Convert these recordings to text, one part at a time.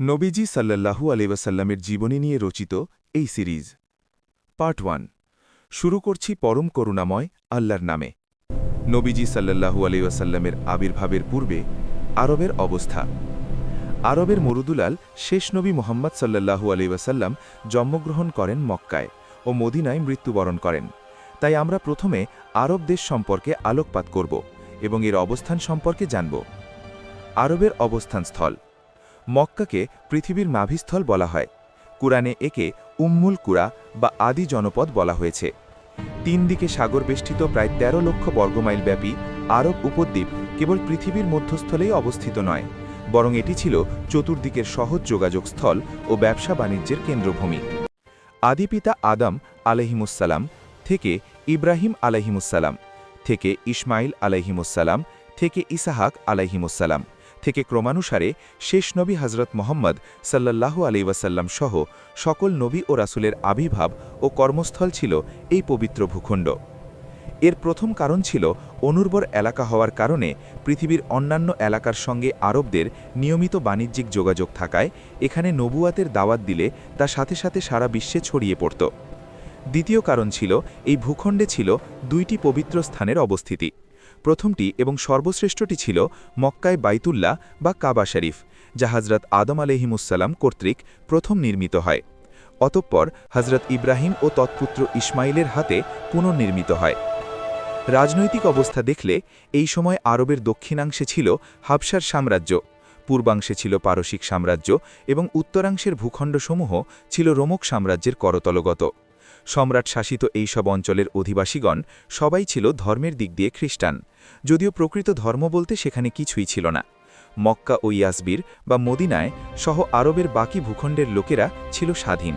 নবীজি সাল্লাল্লাহু আলাইহি ওয়াসাল্লামের জীবনী নিয়ে রচিত এই সিরিজ পার্ট 1 শুরু করছি পরম করুণাময় আল্লাহর নামে। নবীজি সাল্লাল্লাহু আলাইহি ওয়াসাল্লামের আবির্ভাবের পূর্বে আরবের অবস্থা। আরবের মরুদুলাল শেষ নবী মুহাম্মদ সাল্লাল্লাহু আলাইহি ওয়াসাল্লাম জন্মগ্রহণ করেন মক্কায় ও মদিনায় মৃত্যুবরণ করেন। তাই আমরা প্রথমে আরব দেশ সম্পর্কে আলোকপাত করব এবং এর অবস্থান সম্পর্কে জানব। আরবের অবস্থানস্থল মক্কাকে পৃথিবীর নাভিস্থল বলা হয়। কুরআনে একে উম্মুল কুরা বা আদি জনপদ বলা হয়েছে। তিন দিকে সাগরবেষ্টিত প্রায় ১৩ লক্ষ বর্গমাইল ব্যাপী আরব উপদ্বীপ কেবল পৃথিবীর মধ্যস্থলেই অবস্থিত নয়, বরং এটি ছিল চতুর্দিকের সহজ যোগাযোগস্থল ও ব্যবসা বাণিজ্যের কেন্দ্রভূমি। আদিপিতা আদম আলাইহিমুসসালাম থেকে ইব্রাহিম আলাইহিমুসসালাম থেকে ইসমাইল আলাইহিমুসসালাম থেকে ইসাহাক আলাইহিমুসসালাম থেকে ক্রমানুসারে শেষ নবী হজরত মোহাম্মদ সাল্লাল্লাহু আলাইহি ওয়াসাল্লাম সহ সকল নবী ও রাসূলের আবির্ভাব ও কর্মস্থল ছিল এই পবিত্র ভূখণ্ড। এর প্রথম কারণ ছিল অনুর্বর এলাকা হওয়ার কারণে পৃথিবীর অন্যান্য এলাকার সঙ্গে আরবদের নিয়মিত বাণিজ্যিক যোগাযোগ থাকায় এখানে নবুয়াতের দাওয়াত দিলে তা সাথে সাথে সারা বিশ্বে ছড়িয়ে পড়ত। দ্বিতীয় কারণ ছিল এই ভূখণ্ডে ছিল দুইটি পবিত্র স্থানের অবস্থিতি। প্রথমটি এবং সর্বশ্রেষ্ঠটি ছিল মক্কায় বাইতুল্লাহ বা কাবা শরীফ, যা হজরত আদম আলাইহিমুসসালাম কর্তৃক প্রথম নির্মিত হয়। অতঃপর হজরত ইব্রাহিম ও তৎপুত্র ইসমাইলের হাতে পুনর্নির্মিত হয়। রাজনৈতিক অবস্থা দেখলে এই সময় আরবের দক্ষিণাংশে ছিল হাবশার সাম্রাজ্য, পূর্বাংশে ছিল পারসিক সাম্রাজ্য এবং উত্তরাংশের ভূখণ্ডসমূহ ছিল রোমক সাম্রাজ্যের করতলগত। সম্রাট শাসিত এইসব অঞ্চলের অধিবাসীগণ সবাই ছিল ধর্মের দিক দিয়ে খ্রিস্টান, যদিও প্রকৃত ধর্ম বলতে সেখানে কিছুই ছিল না। মক্কা ও ইয়াসবির বা মদিনায় সহ আরবের বাকি ভূখণ্ডের লোকেরা ছিল স্বাধীন।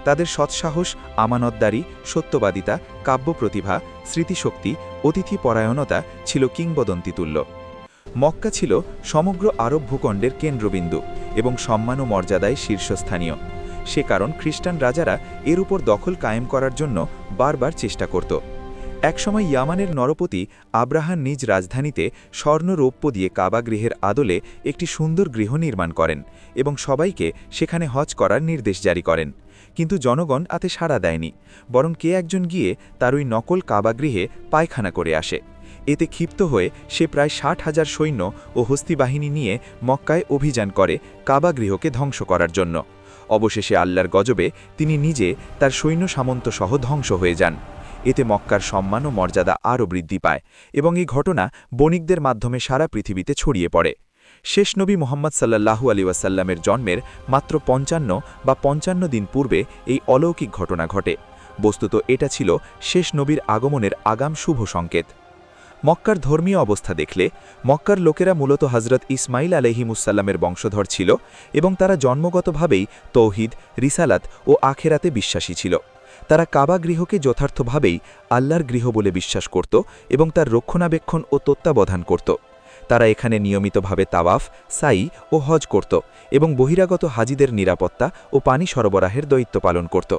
তাদের সৎসাহস, আমানতদারি, সত্যবাদিতা, কাব্য প্রতিভা, স্মৃতিশক্তি, অতিথি পরায়ণতা ছিল কিংবদন্তিতুল্য। মক্কা ছিল সমগ্র আরব ভূখণ্ডের কেন্দ্রবিন্দু এবং সম্মান ও মর্যাদায় শীর্ষস্থানীয়। সে কারণ খ্রিস্টান রাজারা এর উপর দখল কায়েম করার জন্য বারবার চেষ্টা করত। একসময় ইয়ামানের নরপতি আব্রাহাম নিজ রাজধানীতে স্বর্ণরৌপ্য দিয়ে কাবা গৃহের আদলে একটি সুন্দর গৃহ নির্মাণ করেন এবং সবাইকে সেখানে হজ করার নির্দেশ জারি করেন। কিন্তু জনগণ তাতে সাড়া দেয়নি, বরং কে একজন গিয়ে তার ওই নকল কাবা গৃহে পায়খানা করে আসে। এতে ক্ষিপ্ত হয়ে সে প্রায় ৬০,০০০ সৈন্য ও হস্তি বাহিনী নিয়ে মক্কায় অভিযান করে কাবা গৃহকে ধ্বংস করার জন্য। অবশেষে আল্লাহর গজবে তিনি নিজে তার সৈন্য সামন্ত সহ ধ্বংস হয়ে যান। এতে মক্কার সম্মান ও মর্যাদা আরও বৃদ্ধি পায় এবং এই ঘটনা বণিকদের মাধ্যমে সারা পৃথিবীতে ছড়িয়ে পড়ে। শেষ নবী মুহাম্মদ সাল্লাল্লাহু আলাইহি ওয়াসাল্লামের জন্মের মাত্র ৫৫ দিন পূর্বে এই অলৌকিক ঘটনা ঘটে। বস্তুত এটা ছিল শেষ নবীর আগমনের আগাম শুভ সংকেত। মক্কার ধর্মীয় অবস্থা দেখলে মক্কার লোকেরা মূলত হজরত ইসমাইল আলাইহিমুসসালামের বংশধর ছিল এবং তারা জন্মগতভাবেই তৌহিদ, রিসালাত ও আখেরাতে বিশ্বাসী ছিল। তারা কাবা গৃহকে যথার্থভাবেই আল্লাহর গৃহ বলে বিশ্বাস করত এবং তার রক্ষণাবেক্ষণ ও তত্ত্বাবধান করত। তারা এখানে নিয়মিতভাবে তাওয়াফ, সাই ও হজ করত এবং বহিরাগত হাজিদের নিরাপত্তা ও পানি সরবরাহের দায়িত্ব পালন করত।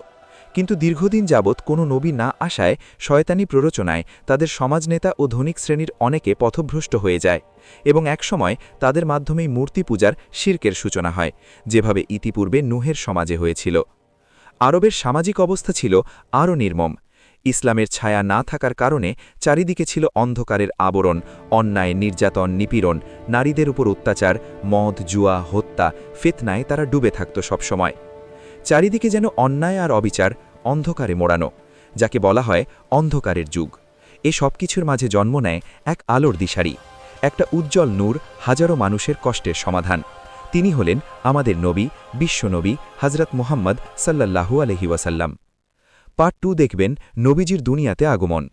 কিন্তু দীর্ঘদিন যাবৎ কোনো নবী না আসায় শয়তানি প্ররোচনায় তাদের সমাজনেতা ও ধনিক শ্রেণীর অনেকে পথভ্রষ্ট হয়ে যায় এবং একসময় তাদের মাধ্যমেই মূর্তি পূজার শিরকের সূচনা হয়, যেভাবে ইতিপূর্বে নূহের সমাজে হয়েছিল। আরবের সামাজিক অবস্থা ছিল আরও নির্মম। ইসলামের ছায়া না থাকার কারণে চারিদিকে ছিল অন্ধকারের আবরণ, অন্যায়, নির্যাতন, নিপীড়ন, নারীদের উপর অত্যাচার, মদ, জুয়া, হত্যা, ফিতনায় তারা ডুবে থাকত সবসময়। চারিদিকে যেন অন্যায় আর অবিচার অন্ধকারে মোড়ানো, যাকে বলা হয় অন্ধকারের যুগ। এ সব কিছুর মাঝে জন্ম নেয় এক আলোর দিশারি, একটা উজ্জ্বল নূর, হাজারো মানুষের কষ্টের সমাধান। তিনি হলেন আমাদের নবী, বিশ্বনবী হজরত মুহাম্মদ সাল্লাল্লাহু আলাইহি ওয়াসাল্লাম। পার্ট 2 দেখবেন নবীজির দুনিয়াতে আগমন।